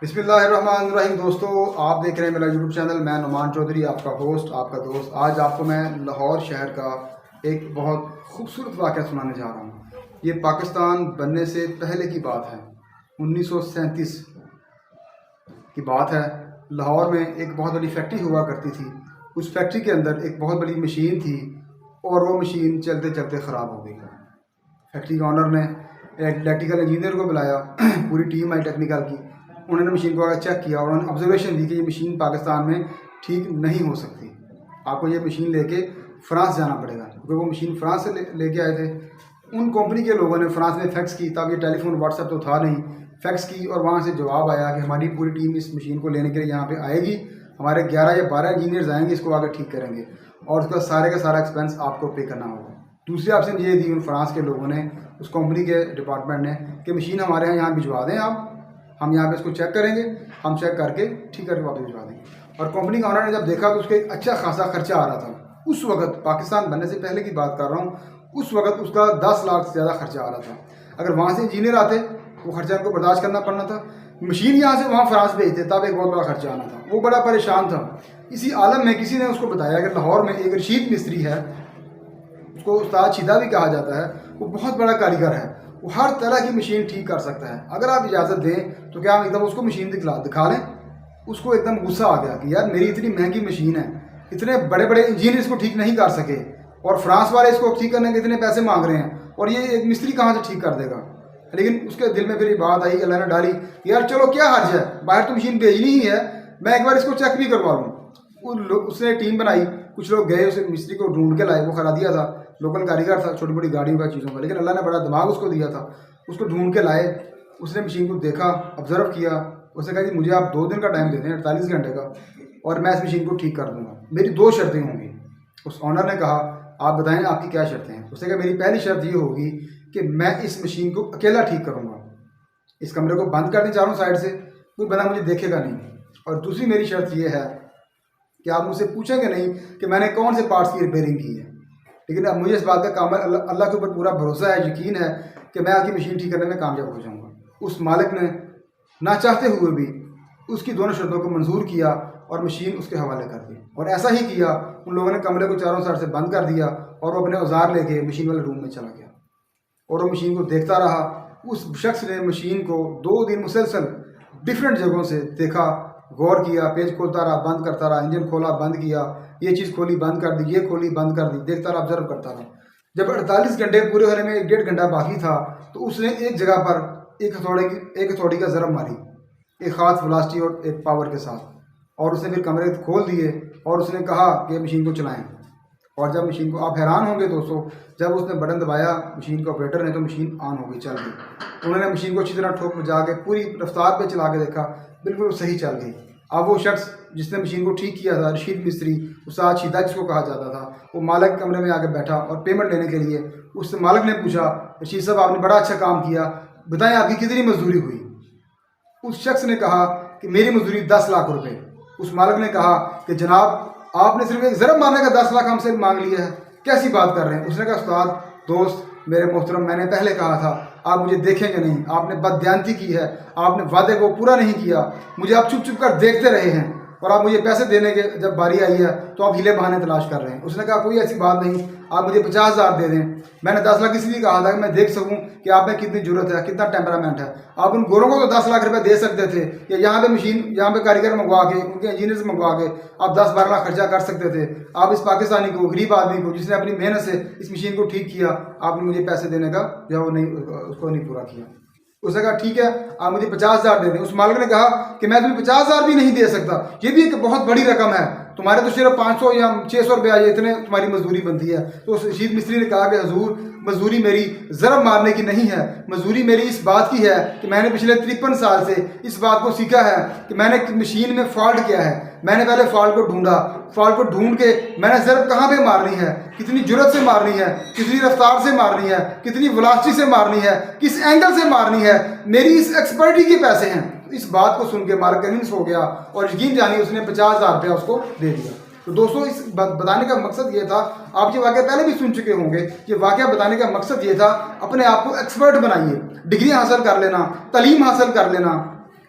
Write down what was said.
بسم اللہ الرحمن الرحیم۔ دوستو، آپ دیکھ رہے ہیں میرا یوٹیوب چینل۔ میں نعمان چودھری، آپ کا ہوسٹ، آپ کا دوست۔ آج آپ کو میں لاہور شہر کا ایک بہت خوبصورت واقعہ سنانے جا رہا ہوں۔ یہ پاکستان بننے سے پہلے کی بات ہے، 1937 کی بات ہے۔ لاہور میں ایک بہت بڑی فیکٹری ہوا کرتی تھی۔ اس فیکٹری کے اندر ایک بہت بڑی مشین تھی اور وہ مشین چلتے چلتے خراب ہو گئی۔ فیکٹری کے آنر نے الیکٹریکل انجینئر کو بلایا، پوری ٹیم آئی ٹیکنیکل کی۔ انہوں نے مشین کو چیک کیا اور انہوں نے آبزرویشن دی کہ یہ مشین پاکستان میں ٹھیک نہیں ہو سکتی، آپ کو یہ مشین لے کے فرانس جانا پڑے گا، کیونکہ وہ مشین فرانس سے لے کے آئے تھے۔ ان کمپنی کے لوگوں نے فرانس میں فیکس کی، تب یہ ٹیلی فون واٹس ایپ تو تھا نہیں، فیکس کی اور وہاں سے جواب آیا کہ ہماری پوری ٹیم اس مشین کو لینے کے لیے یہاں پہ آئے گی، ہمارے 11 یا 12 انجینئرز آئیں گے، اس کو آگے ٹھیک کریں گے اور اس کا سارا ایکسپینس آپ کو پے کرنا ہوگا۔ دوسری آپشن یہ دی ان فرانس کے لوگوں نے، اس کمپنی کے ڈپارٹمنٹ نے، کہ مشین ہمارے یہاں بھجوا دیں آپ، ہم یہاں پہ اس کو چیک کریں گے، ہم چیک کر کے ٹھیک کر کے واپس بھجوا دیں گے۔ اور کمپنی کا آنر نے جب دیکھا تو اس کے اچھا خاصا خرچہ آ رہا تھا۔ اس وقت پاکستان بننے سے پہلے کی بات کر رہا ہوں، اس وقت اس کا 10 لاکھ سے زیادہ خرچہ آ رہا تھا۔ اگر وہاں سے انجینئر آتے وہ خرچہ ان کو برداشت کرنا پڑنا تھا، مشین یہاں سے وہاں فرانس بھیجتے تب ایک بہت بڑا خرچہ آنا تھا۔ وہ بڑا پریشان تھا۔ اسی عالم میں کسی نے اس کو بتایا کہ لاہور میں ایک رشید مستری ہے، اس کو استاد شیدہ بھی کہا جاتا ہے، وہ بہت بڑا کاریگر ہے، وہ ہر طرح کی مشین ٹھیک کر سکتا ہے۔ اگر آپ اجازت دیں تو کیا ہم ایک دم اس کو مشین دکھا لیں؟ اس کو ایک دم غصہ آ گیا کہ یار میری اتنی مہنگی مشین ہے، اتنے بڑے بڑے انجینئر اس کو ٹھیک نہیں کر سکے اور فرانس والے اس کو ٹھیک کرنے کے اتنے پیسے مانگ رہے ہیں، اور یہ ایک مستری کہاں سے ٹھیک کر دے گا؟ لیکن اس کے دل میں پھر یہ بات آئی، اللہ نے ڈالی، یار چلو کیا حرج ہے، باہر تو مشین بھیجنی ہی ہے، میں ایک بار اس کو چیک بھی کروا لوں۔ اس نے ٹیم بنائی، کچھ لوگ گئے، اس مستری کو ڈھونڈ کے لائے، وہ خرا دیا تھا، لوکل کاریگر تھا چھوٹی بڑی گاڑیوں کا چیزوں کا، لیکن اللہ نے بڑا دماغ اس کو دیا تھا۔ اس کو ڈھونڈ کے لائے، اس نے مشین کو دیکھا، آبزرو کیا، اس نے کہا کہ مجھے آپ 2 دن کا ٹائم دے دیں، 48 گھنٹے کا، اور میں اس مشین کو ٹھیک کر دوں گا، میری 2 شرطیں ہوں گی۔ اس آنر نے کہا آپ بتائیں آپ کی کیا شرطیں ہیں؟ اس نے کہا میری پہلی شرط یہ ہوگی کہ میں اس مشین کو اکیلا ٹھیک کروں گا، اس کمرے کو بند کر دیں چاروں سائڈ سے، کوئی بندہ مجھے دیکھے گا نہیں، اور دوسری میری شرط یہ ہے کہ آپ مجھ سے پوچھیں گے نہیں کہ میں نے کون سے پارٹس کی ریپیئرنگ کی ہے، لیکن اب مجھے اس بات کا کامل اللہ کے اوپر پورا بھروسہ ہے، یقین ہے کہ میں آپ کی مشین ٹھیک کرنے میں کامیاب ہو جاؤں گا۔ اس مالک نے نہ چاہتے ہوئے بھی اس کی دونوں شرطوں کو منظور کیا اور مشین اس کے حوالے کر دی، اور ایسا ہی کیا۔ ان لوگوں نے کمرے کو چاروں سائڈ سے بند کر دیا اور وہ اپنے اوزار لے کے مشین والے روم میں چلا گیا، اور وہ مشین کو دیکھتا رہا۔ اس شخص نے مشین کو 2 دن مسلسل ڈفرینٹ جگہوں سے دیکھا، غور کیا، پیج کھولتا رہا، بند کرتا رہا، انجن کھولا بند کیا، یہ چیز کھولی بند کر دی، یہ کھولی بند کر دی، دیکھتا رہا، آبزرو کرتا رہا۔ جب 48 گھنٹے پورے ہونے میں 1.5 گھنٹہ باقی تھا تو اس نے ایک جگہ پر ایک ہتھوڑی کا ضرب ماری، ایک خاص ویلاسٹی اور ایک پاور کے ساتھ، اور اس نے پھر کمرے کھول دیے اور اس نے کہا کہ مشین کو چلائیں۔ اور جب مشین کو، آپ حیران ہوں گے دوستو، جب اس نے بٹن دبایا مشین کے آپریٹر نے تو مشین آن ہو گئی، چل گئی۔ انہوں نے مشین کو اچھی طرح ٹھوک بجا کے پوری رفتار پہ چلا کے دیکھا، بالکل صحیح چل گئی۔ اب وہ شخص جس نے مشین کو ٹھیک کیا تھا، رشید مستری، استاد شیدہ جس کو کہا جاتا تھا، وہ مالک کمرے میں آ کے بیٹھا اور پیمنٹ لینے کے لیے اس سے مالک نے پوچھا رشید صاحب آپ نے بڑا اچھا کام کیا، بتائیں آپ کی کتنی مزدوری ہوئی؟ اس شخص نے کہا کہ میری مزدوری 10 لاکھ روپے۔ اس مالک نے کہا کہ جناب آپ نے صرف ایک ضرب مارنے کا 10 لاکھ ہم سے مانگ لیا ہے، کیسی بات کر رہے ہیں؟ اس نے کہا استاد دوست میرے محترم، میں نے پہلے کہا تھا آپ مجھے دیکھیں گے نہیں، آپ نے بددیانتی کی ہے، آپ نے وعدے کو پورا نہیں کیا، مجھے آپ چھپ چھپ کر دیکھتے رہے ہیں، اور آپ مجھے پیسے دینے کے جب باری آئی ہے تو آپ ہیلے بہانے تلاش کر رہے ہیں۔ اس نے کہا کوئی ایسی بات نہیں، آپ مجھے 50,000 دے دیں، میں نے 10 لاکھ اس لیے کہا تھا کہ میں دیکھ سکوں کہ آپ میں کتنی جرت ہے، کتنا ٹیمپرامنٹ ہے۔ آپ ان گوروں کو تو 10 لاکھ روپے دے سکتے تھے، یا یہاں پہ مشین، یہاں پہ کاریگر منگوا کے، ان کے انجینئرز منگوا کے آپ 10-12 لاکھ خرچہ کر سکتے تھے۔ آپ اس پاکستانی کو، غریب آدمی کو جس نے اپنی محنت سے اس مشین کو ٹھیک کیا، آپ نے مجھے پیسے دینے کا جو وہ نہیں، اس کو نہیں پورا کیا۔ اس نے کہا ٹھیک ہے آپ مجھے 50,000 دے دیں۔ اس مالک نے کہا کہ میں تمہیں 50,000 بھی نہیں دے سکتا، یہ بھی ایک بہت بڑی رقم ہے، تمہارے تو صرف 500 یا 600 روپیہ یہ اتنے تمہاری مزدوری بنتی ہے۔ تو اس رشید مستری نے کہا کہ حضور مزدوری میری ضرب مارنے کی نہیں ہے، مزدوری میری اس بات کی ہے کہ میں نے پچھلے 53 سال سے اس بات کو سیکھا ہے کہ میں نے مشین میں فالٹ کیا ہے، میں نے پہلے فالٹ کو ڈھونڈا، فالٹ کو ڈھونڈ کے میں نے ضرب کہاں پہ مارنی ہے، کتنی جرت سے مارنی ہے، کتنی رفتار سے مارنی ہے، کتنی ویلاسٹی سے مارنی ہے، کس اینگل سے مارنی ہے، میری اس ایکسپرٹی کے پیسے ہیں۔ اس بات کو سن کے مالک کنوینس ہو گیا اور یقین جانی اس نے 50,000 روپیہ اس کو دے دیا۔ تو دوستوں اس بتانے کا مقصد یہ تھا، آپ یہ واقعہ پہلے بھی سن چکے ہوں گے، یہ واقعہ بتانے کا مقصد یہ تھا اپنے آپ کو ایکسپرٹ بنائیے، ڈگری حاصل کر لینا، تعلیم حاصل کر لینا،